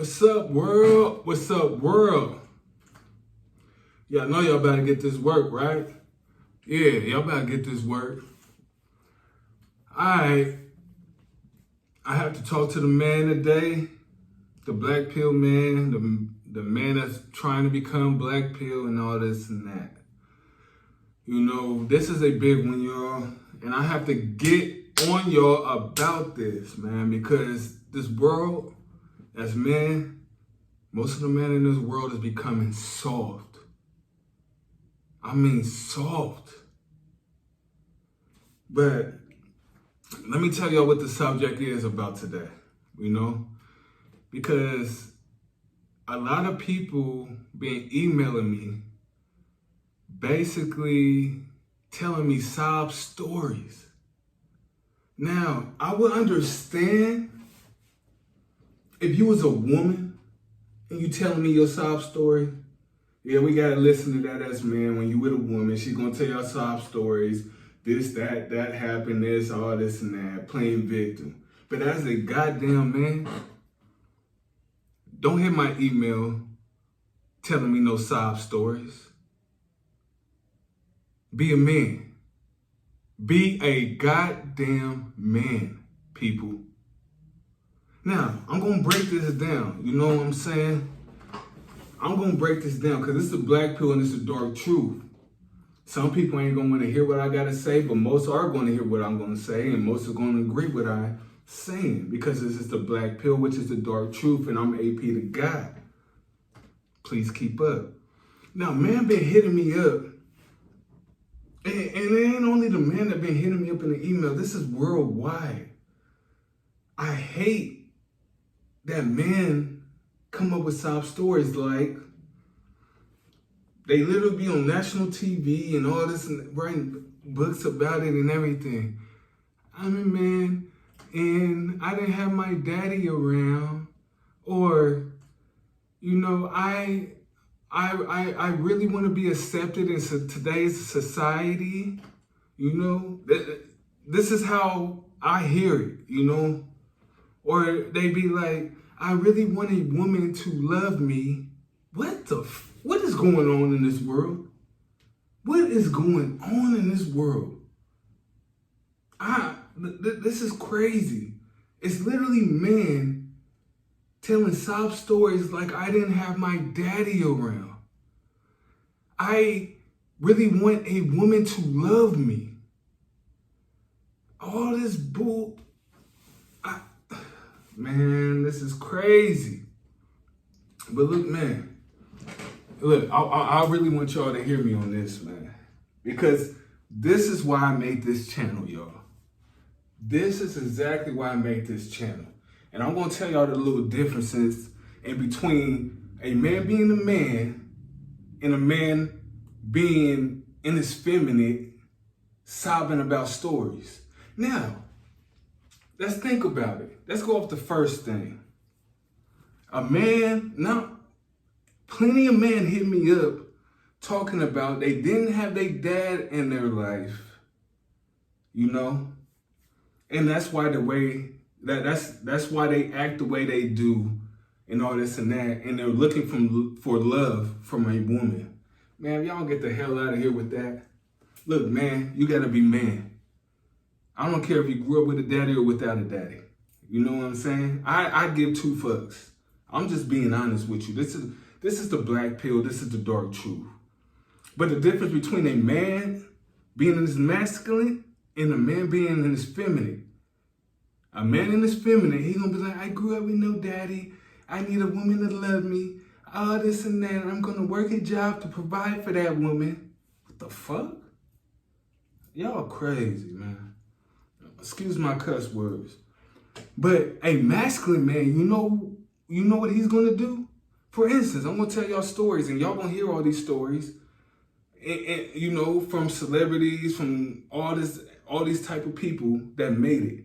What's up, world? What's up, world? Y'all know y'all better get this work, right? Yeah, y'all better get this work. Alright, I have to talk to the man today, the BlackPill man, the man that's trying to become BlackPill and all this and that. You know, this is a big one, y'all, and I have to get on y'all about this, man, because this world, as men, most of the men in this world is becoming soft. I mean soft. But let me tell y'all what the subject is about today, you know? Because a lot of people been emailing me, basically telling me sob stories. Now, I would understand if you was a woman and you telling me your sob story. Yeah, we gotta listen to that as men. When you with a woman, she's gonna tell y'all sob stories. This, that happened, this, all this and that, playing victim. But as a goddamn man, don't hit my email telling me no sob stories. Be a man. Be a goddamn man, people. Now, I'm gonna break this down. You know what I'm saying? I'm gonna break this down because this is the black pill and this is the dark truth. Some people ain't gonna wanna hear what I gotta say, but most are gonna hear what I'm gonna say, and most are gonna agree with what I'm saying because this is the black pill, which is the dark truth, and I'm AP the God. Please keep up. Now, man been hitting me up, and it ain't only the man that been hitting me up in the email, this is worldwide. I hate that men come up with sob stories like they literally be on national TV and all this and writing books about it and everything. I'm a man and I didn't have my daddy around, or, you know, I really want to be accepted in today's society. You know, this is how I hear it, you know. Or they be like, I really want a woman to love me. What is going on in this world? What is going on in this world? This is crazy. It's literally men telling sob stories like I didn't have my daddy around. I really want a woman to love me. All this bull. Man, this is crazy. But look, man. Look, I really want y'all to hear me on this, man. Because this is why I made this channel, y'all. This is exactly why I made this channel. And I'm going to tell y'all the little differences in between a man being a man and a man being in his feminine, sobbing about stories. Now, let's think about it. Let's go off the first thing. Plenty of men hit me up talking about they didn't have their dad in their life, you know? And that's why that's why they act the way they do and all this and that, and they're looking for love from a woman. Man, y'all get the hell out of here with that. Look, man, you gotta be man. I don't care if you grew up with a daddy or without a daddy. You know what I'm saying? I give two fucks. I'm just being honest with you. This is the black pill. This is the dark truth. But the difference between a man being in his masculine and a man being in his feminine. A man in his feminine, he gonna be like, I grew up with no daddy. I need a woman to love me. All this and that. I'm gonna work a job to provide for that woman. What the fuck? Y'all crazy, man. Excuse my cuss words. But a masculine man, you know what he's gonna do? For instance, I'm gonna tell y'all stories, and y'all gonna hear all these stories, and you know, from celebrities, from all these type of people that made it.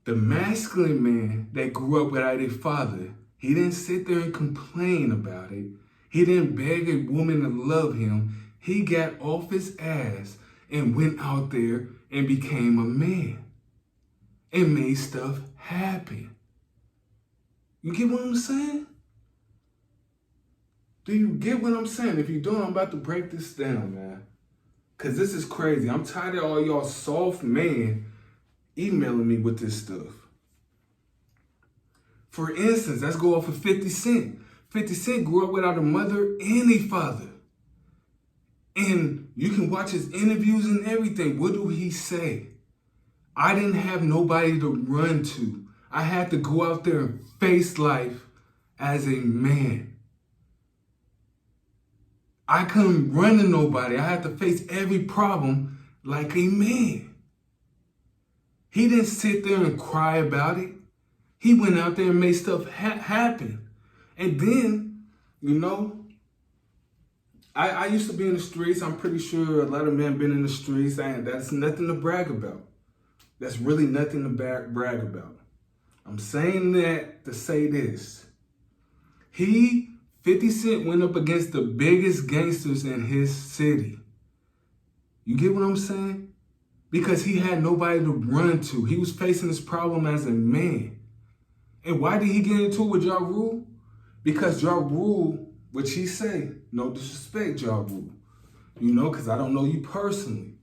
The masculine man that grew up without a father, he didn't sit there and complain about it. He didn't beg a woman to love him. He got off his ass and went out there and became a man and made stuff happen. You get what I'm saying? Do you get what I'm saying? If you don't, I'm about to break this down, man. Because this is crazy. I'm tired of all y'all soft men emailing me with this stuff. For instance, let's go off of 50 Cent. 50 Cent grew up without a mother and a father. And you can watch his interviews and everything. What do he say? I didn't have nobody to run to. I had to go out there and face life as a man. I couldn't run to nobody. I had to face every problem like a man. He didn't sit there and cry about it. He went out there and made stuff happen. And then, you know, I used to be in the streets. I'm pretty sure a lot of men been in the streets. And that's nothing to brag about. That's really nothing to brag about. I'm saying that to say this. 50 Cent went up against the biggest gangsters in his city. You get what I'm saying? Because he had nobody to run to. He was facing this problem as a man. And why did he get into it with Ja Rule? Because Ja Rule, which he say, no disrespect, Ja Rule, you know, because I don't know you personally.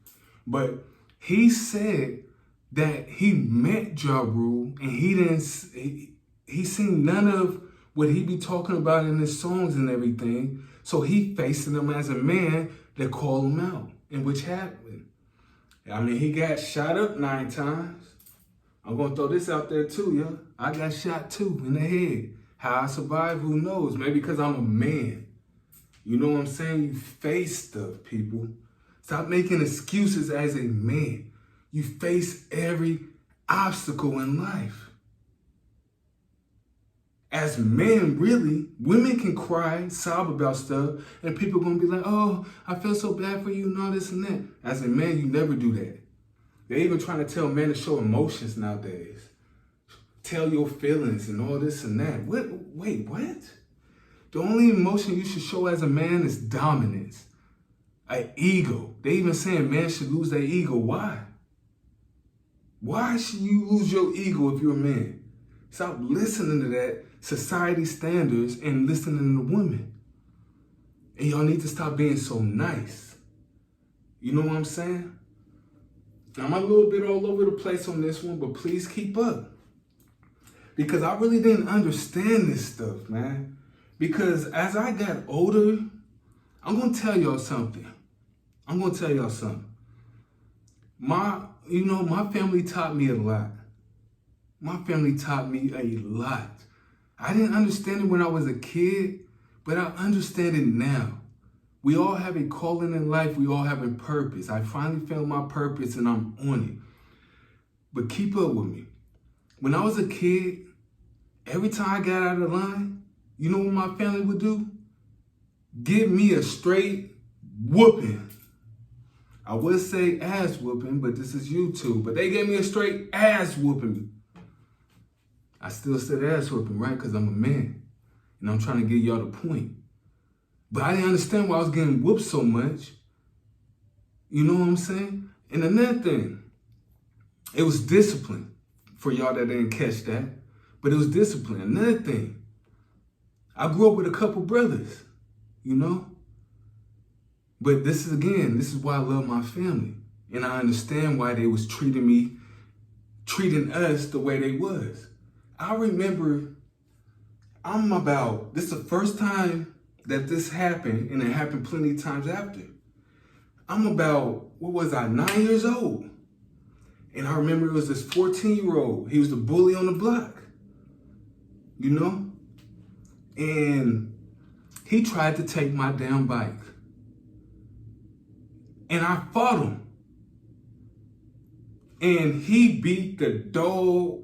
But he said that he met Ja Rule and he seen none of what he be talking about in his songs and everything. So he facing him as a man that called him out, and which happened. I mean, he got shot up 9 times. I'm going to throw this out there too, yo. I got shot too in the head. How I survived, who knows? Maybe because I'm a man. You know what I'm saying? You face stuff, people. Stop making excuses as a man. You face every obstacle in life. As men, really, women can cry, sob about stuff, and people are going to be like, oh, I feel so bad for you and all this and that. As a man, you never do that. They're even trying to tell men to show emotions nowadays. Tell your feelings and all this and that. Wait, what? The only emotion you should show as a man is dominance. An ego. They even saying men should lose their ego. Why? Why should you lose your ego if you're a man? Stop listening to that society standards and listening to women. And y'all need to stop being so nice. You know what I'm saying? I'm a little bit all over the place on this one, but please keep up. Because I really didn't understand this stuff, man. Because as I got older, I'm going to tell y'all something. My family taught me a lot. I didn't understand it when I was a kid, but I understand it now. We all have a calling in life. We all have a purpose. I finally found my purpose and I'm on it. But keep up with me. When I was a kid, every time I got out of line, you know what my family would do? Give me a straight whooping. I would say ass whooping, but this is YouTube. But they gave me a straight ass whooping. I still said ass whooping, right? Because I'm a man. And I'm trying to get y'all the point. But I didn't understand why I was getting whooped so much. You know what I'm saying? And another thing, it was discipline. For y'all that didn't catch that. But it was discipline. Another thing, I grew up with a couple brothers, you know? But this is why I love my family. And I understand why they was treating us the way they was. I remember, this is the first time that this happened, and it happened plenty of times after. I'm about, 9 years old. And I remember it was this 14-year-old. He was the bully on the block, you know? And he tried to take my damn bike. And I fought him. And he beat the dog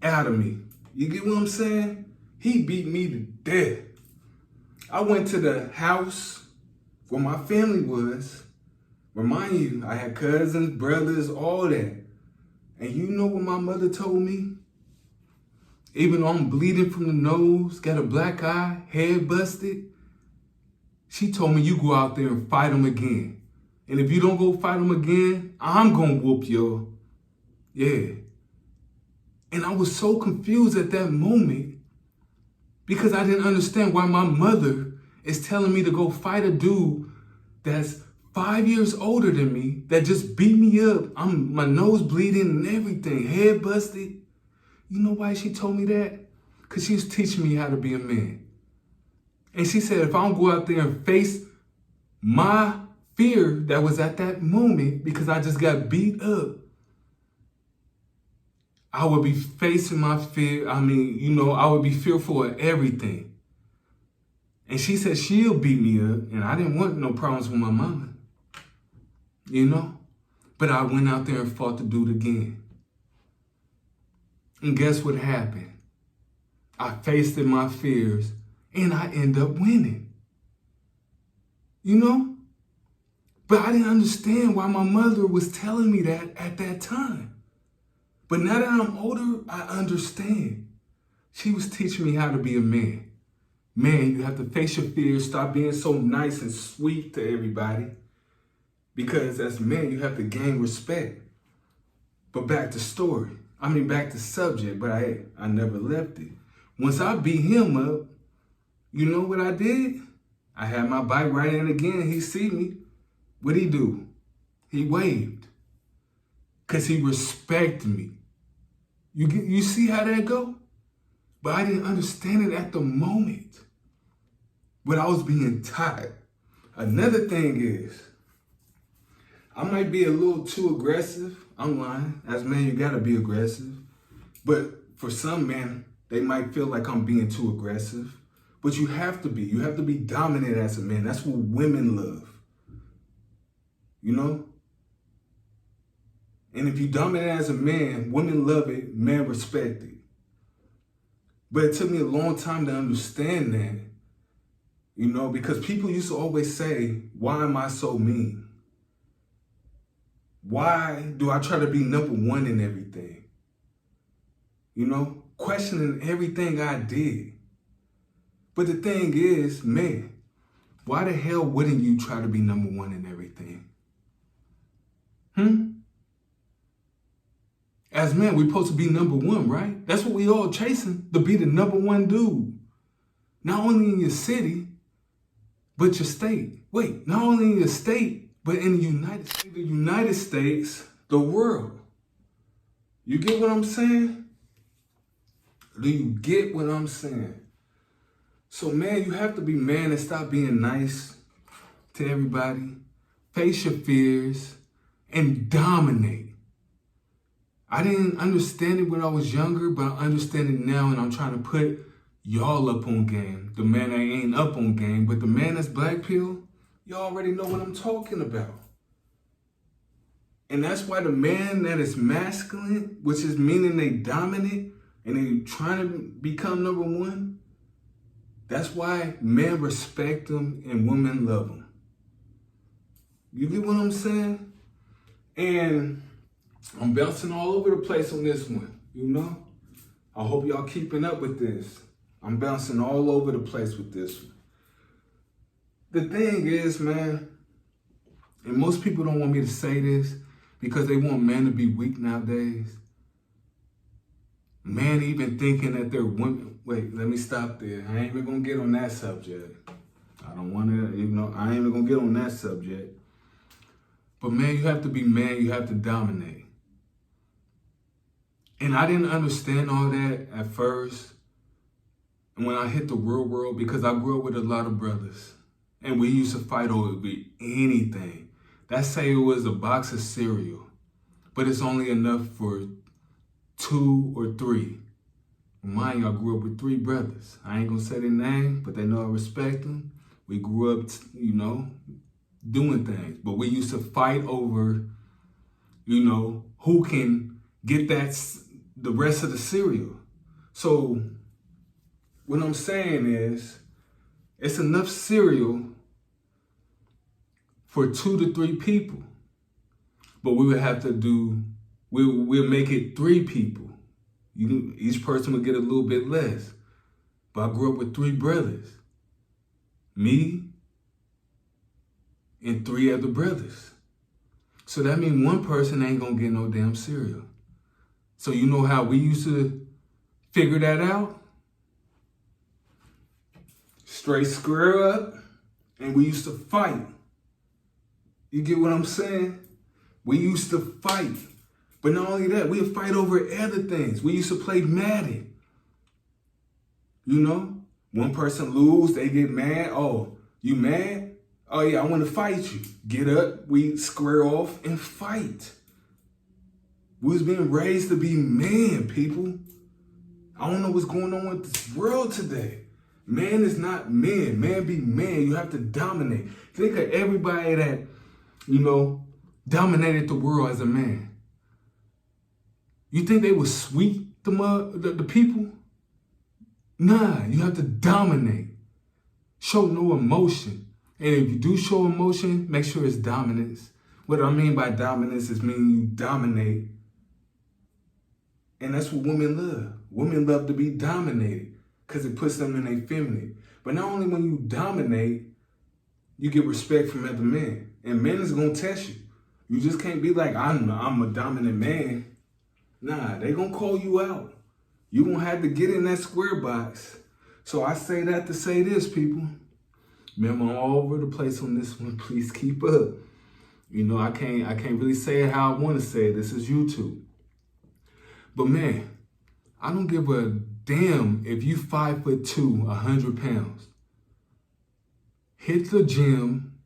out of me. You get what I'm saying? He beat me to death. I went to the house where my family was. Remind you, I had cousins, brothers, all that. And you know what my mother told me? Even though I'm bleeding from the nose, got a black eye, head busted, she told me, you go out there and fight him again. And if you don't go fight him again, I'm going to whoop you. Yeah. And I was so confused at that moment Because I didn't understand why my mother is telling me to go fight a dude that's 5 years older than me, that just beat me up. My nose bleeding and everything, head busted. You know why she told me that? Because she was teaching me how to be a man. And she said, if I don't go out there and face my fear that was at that moment, because I just got beat up, I would be facing my fear. I would be fearful of everything. And she said she'll beat me up, and I didn't want no problems with my mama, But I went out there and fought the dude again. And guess what happened? I faced my fears, and I ended up winning. But I didn't understand why my mother was telling me that at that time. But now that I'm older, I understand. She was teaching me how to be a man. Man, you have to face your fears, stop being so nice and sweet to everybody. Because as men, you have to gain respect. But back to subject, but I never left it. Once I beat him up, you know what I did? I had my bike right in again. He see me. What'd he do? He waved. Because he respected me. You see how that go? But I didn't understand it at the moment. But I was being taught. Another thing is, I might be a little too aggressive. I'm lying. As men, you gotta be aggressive. But for some men, they might feel like I'm being too aggressive. But you have to be. You have to be dominant as a man. That's what women love. And if you dominant as a man, women love it, men respect it. But it took me a long time to understand that, because people used to always say, why am I so mean? Why do I try to be number one in everything? Questioning everything I did. But the thing is, man, why the hell wouldn't you try to be number one in everything? As men, we're supposed to be number one, right? That's what we all chasing, to be the number one dude. Not only in your city, but your state. Wait, not only in your state, but in the United States, the world. You get what I'm saying? Do you get what I'm saying? So, man, you have to be man and stop being nice to everybody. Face your fears and dominate. I didn't understand it when I was younger, but I understand it now, and I'm trying to put y'all up on game. The man that ain't up on game, but the man that's BlackPill, y'all already know what I'm talking about. And that's why the man that is masculine, which is meaning they dominant and they trying to become number one, that's why men respect them and women love them. You get what I'm saying? And I'm bouncing all over the place on this one, I hope y'all keeping up with this. I'm bouncing all over the place with this one. The thing is, man, and most people don't want me to say this because they want men to be weak nowadays. Men even thinking that they're women. Wait, let me stop there. I ain't even gonna get on that subject. I don't want to, I ain't even gonna get on that subject. But man, you have to be man, you have to dominate. And I didn't understand all that at first. And when I hit the real world, because I grew up with a lot of brothers. And we used to fight over anything. Let's say it was a box of cereal. But it's only enough for 2 or 3. Mind you, I grew up with 3 brothers. I ain't gonna say their name, but they know I respect them. We grew up, doing things. But we used to fight over, who can get the rest of the cereal. So what I'm saying is, it's enough cereal for 2 to 3 people. But we would have to we'll make it 3 people. Each person would get a little bit less. But I grew up with 3 brothers. Me and 3 other brothers. So that means one person ain't gonna get no damn cereal. So you know how we used to figure that out? straight square up, and we used to fight. You get what I'm saying? We used to fight. But not only that, we would fight over other things. We used to play Madden. You know? One person lose, they get mad. Oh, you mad? Oh yeah, I want to fight you. Get up, we square off and fight. We was being raised to be men, people. I don't know what's going on with this world today. Man is not men. Man be man. You have to dominate. Think of everybody that, dominated the world as a man. You think they would sweep the people? Nah, you have to dominate. Show no emotion. And if you do show emotion, make sure it's dominance. What I mean by dominance is meaning you dominate. And that's what women love. Women love to be dominated because it puts them in their feminine. But not only when you dominate, you get respect from other men. And men is going to test you. You just can't be like, I'm a dominant man. Nah, they going to call you out. You going to have to get in that square box. So I say that to say this, people. Remember, I'm all over the place on this one. Please keep up. I can't really say it how I want to say it. This is YouTube. But man, I don't give a damn if you 5'2", 100 pounds. Hit the gym,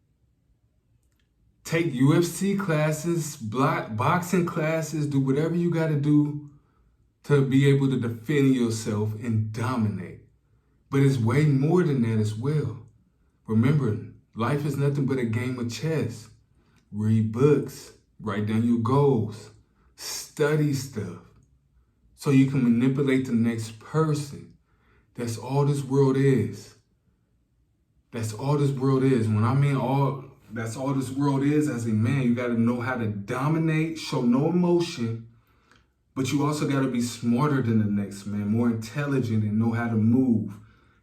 take UFC classes, boxing classes, do whatever you got to do to be able to defend yourself and dominate. But it's way more than that as well. Remember, life is nothing but a game of chess. Read books, write down your goals, study stuff, so you can manipulate the next person. That's all this world is. That's all this world is. When I mean that's all this world is as a man, you got to know how to dominate, show no emotion, but you also got to be smarter than the next man, more intelligent and know how to move.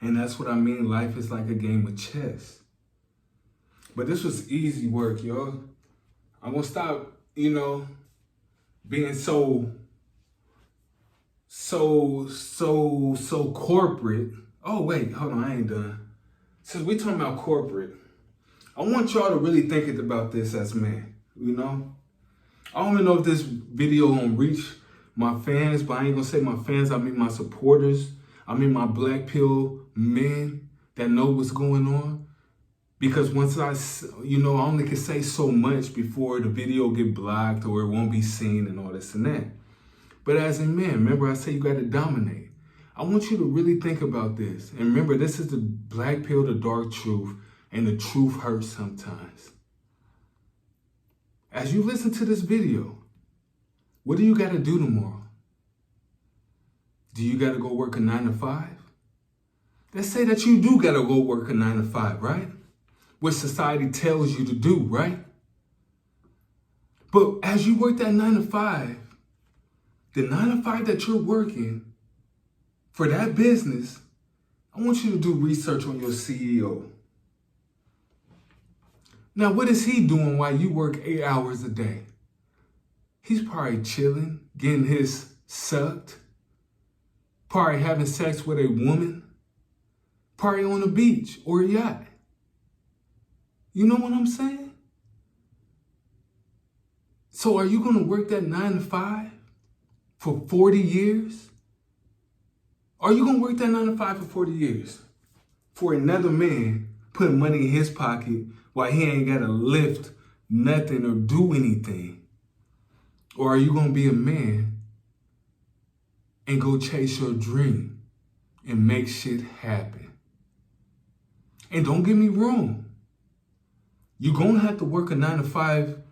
And that's what I mean. Life is like a game of chess. But this was easy work, y'all. I'm going to stop, being so corporate. Oh, wait, hold on, I ain't done. Since we talking about corporate, I want y'all to really think about this as men, I don't even know if this video gonna reach my fans, but I ain't gonna say my fans, I mean my supporters. I mean my BlackPill men that know what's going on. Because once I only can say so much before the video get blocked or it won't be seen and all this and that. But as a man, remember I say you got to dominate. I want you to really think about this. And remember, this is the black pill, the dark truth, and the truth hurts sometimes. As you listen to this video, what do you got to do tomorrow? Do you got to go work a 9 to 5? Let's say that you do got to go work a 9 to 5, right? What society tells you to do, right? But as you work that 9 to 5, the 9 to 5 that you're working for that business, I want you to do research on your CEO. Now, what is he doing while you work 8 hours a day? He's probably chilling, getting his sucked, probably having sex with a woman, probably on a beach or a yacht. You know what I'm saying? So are you going to work that 9 to 5 for 40 years? Are you going to work that 9 to 5 for 40 years for another man putting money in his pocket while he ain't got to lift nothing or do anything? Or are you going to be a man and go chase your dream and make shit happen? And don't get me wrong. You're going to have to work a 9 to 5.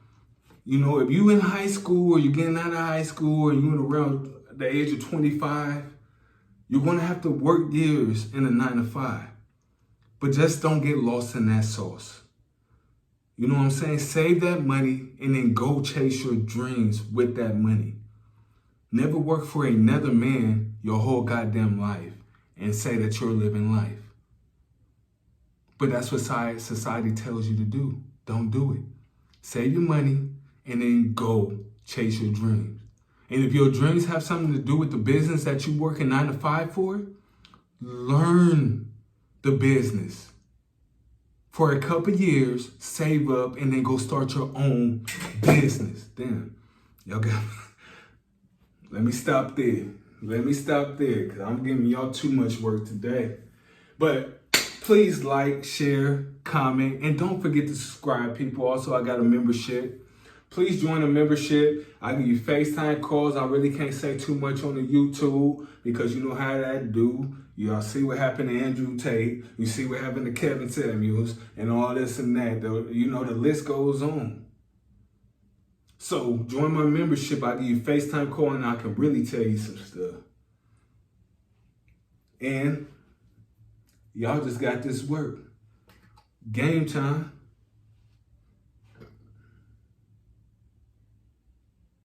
If you in high school or you're getting out of high school or you're around the age of 25, you're going to have to work years in a 9 to 5. But just don't get lost in that sauce. You know what I'm saying? Save that money and then go chase your dreams with that money. Never work for another man your whole goddamn life and say that you're living life. But that's what society tells you to do. Don't do it. Save your money and then go chase your dreams. And if your dreams have something to do with the business that you work a 9 to 5 for, learn the business. For a couple years, save up, and then go start your own business. Damn. Y'all got Let me stop there. Because I'm giving y'all too much work today. But please like, share, comment, and don't forget to subscribe, people. Also, I got a membership. Please join the membership. I give you FaceTime calls. I really can't say too much on the YouTube because you know how that do. Y'all see what happened to Andrew Tate. You see what happened to Kevin Samuels and all this and that. You know, the list goes on. So join my membership. I give you FaceTime call and I can really tell you some stuff. And y'all just got this work. Game time.